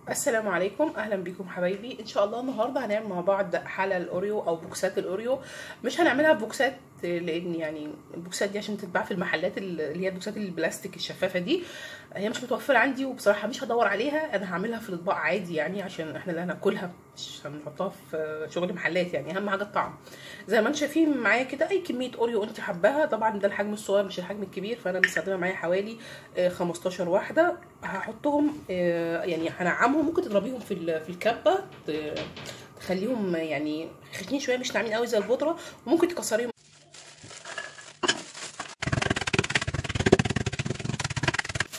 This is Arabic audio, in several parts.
السلام عليكم، اهلا بكم حبايبي. ان شاء الله النهارده هنعمل مع بعض حلى الاوريو او بوكسات الاوريو. مش هنعملها بوكسات لان يعني البوكسات دي عشان تتباع في المحلات اللي هي البوكسات البلاستيك الشفافه دي، هي مش متوفره عندي، وبصراحه مش هدور عليها. انا هعملها في الاطباق عادي يعني عشان احنا اللي هناكلها، مش هنحطها في شغل محلات. يعني اهم حاجه الطعم. زي ما انتم شايفين معايا كده اي كميه اوريو انت حباها، طبعا ده الحجم الصغير مش الحجم الكبير، فانا مستخدمه معايا حوالي 15 واحده. هحطهم يعني هنعمهم. ممكن تضربيهم في الكبه، تخليهم يعني خشنين شويه، مش ناعمين قوي زي البودره، وممكن تكسريهم.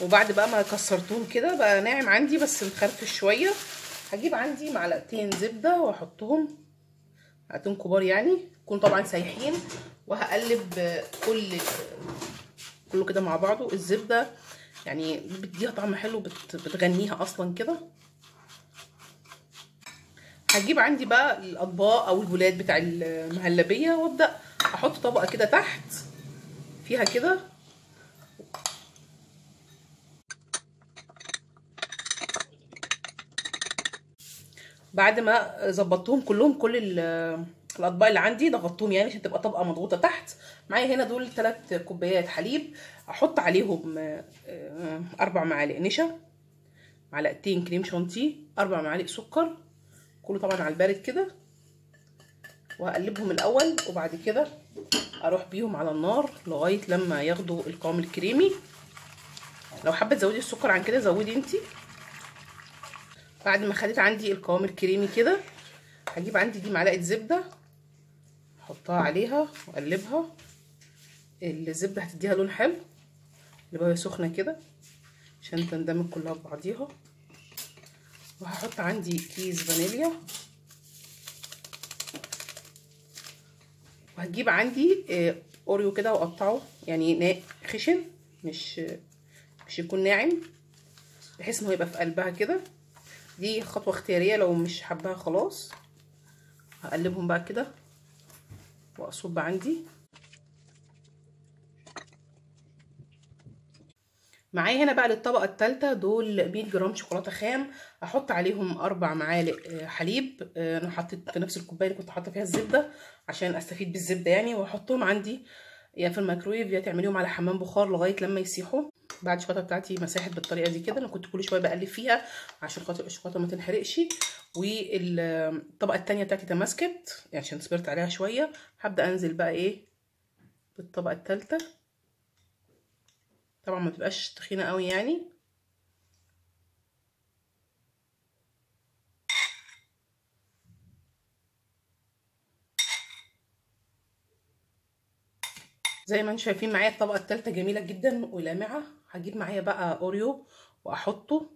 وبعد بقى ما كسرتهم كده بقى ناعم عندي بس مخرفش شويه، هجيب عندي معلقتين زبده واحطهم، معلقتين كبار يعني، يكونوا طبعا سايحين، وهقلب كله كده مع بعضه. الزبده يعني بتديها طعم حلو، بتغنيها اصلا كده. هجيب عندي بقى الاطباق او البولات بتاع المهلبيه، وابدا احط طبقه كده تحت فيها كده، بعد ما ظبطتهم كلهم. كل الاطباق اللي عندي ضغطتهم يعني عشان تبقى طبقه مضغوطه تحت. معايا هنا دول 3 كوبايات حليب، احط عليهم 4 معالق نشا، معلقتين كريم شانتيه، 4 معالق سكر، كله طبعا على البارد كده. وهقلبهم الاول، وبعد كده اروح بيهم على النار لغايه لما ياخدوا القوام الكريمي. لو حابه تزودي السكر عن كده زودي انتي. بعد ما خدت عندي القوام الكريمي كده، هجيب عندي دي معلقه زبده، احطها عليها واقلبها. الزبده هتديها لون حلو، اللي وهي سخنه كده عشان تندمج كلها ببعضيها. وهحط عندي كيس فانيليا، وهجيب عندي اوريو كده واقطعه يعني خشن، مش يكون ناعم، بحيث انه يبقى في قلبها كده. دي خطوه اختياريه، لو مش حباها خلاص. هقلبهم بقى كده واصب عندي. معايا هنا بقى للطبقه الثالثه دول 100 جرام شوكولاته خام، احط عليهم 4 معالق حليب. انا حطيت في نفس الكوبايه اللي كنت حاطه فيها الزبده عشان استفيد بالزبده يعني، واحطهم عندي يا في الميكرويف يا تعمليهم على حمام بخار لغايه لما يسيحوا. بعد الشوكولاته بتاعتي مسحت بالطريقه دي كده، انا كنت كل شويه بقلب فيها عشان خاطر الشوكولاته ما تنحرقش. والطبقه الثانيه بتاعتي تماسكت يعني عشان صبرت عليها شويه. هبدا انزل بقى ايه بالطبقه الثالثه، طبعا ما تبقاش تخينه قوي يعني. زي ما انتم شايفين معايا الطبقه الثالثه جميله جدا ولامعه. هجيب معايا بقى اوريو واحطه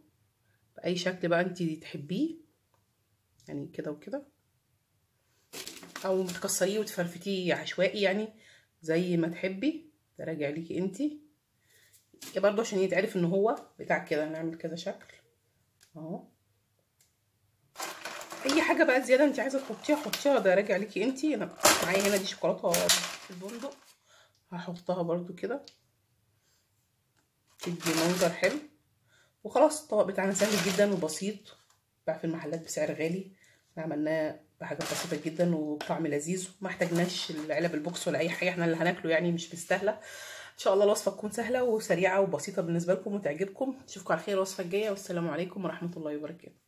باي شكل بقى انت تحبيه، يعني كده وكده، او تكسريه وتفرفتيه عشوائي يعني زي ما تحبي، ده راجع ليكي انتي. برضه عشان يتعرف ان هو بتاع كده نعمل كذا شكل اهو. اي حاجه بقى زياده انت عايزه تحطيها حطيها، ده راجع ليكي انتي. انا معايا هنا دي شوكولاته البندق، هحطها برضو كده تدي منظر حلو. وخلاص الطبق بتاعنا سهل جدا وبسيط، باع في المحلات بسعر غالي. احنا عملناه بحاجه بسيطه جدا وبطعم لذيذ، وما احتاجناش العلب البوكس ولا اي حاجه، احنا اللي هناكله يعني مش مستاهله. ان شاء الله الوصفه تكون سهله وسريعه وبسيطه بالنسبه لكم وتعجبكم. اشوفكم على خير الوصفه الجايه، والسلام عليكم ورحمه الله وبركاته.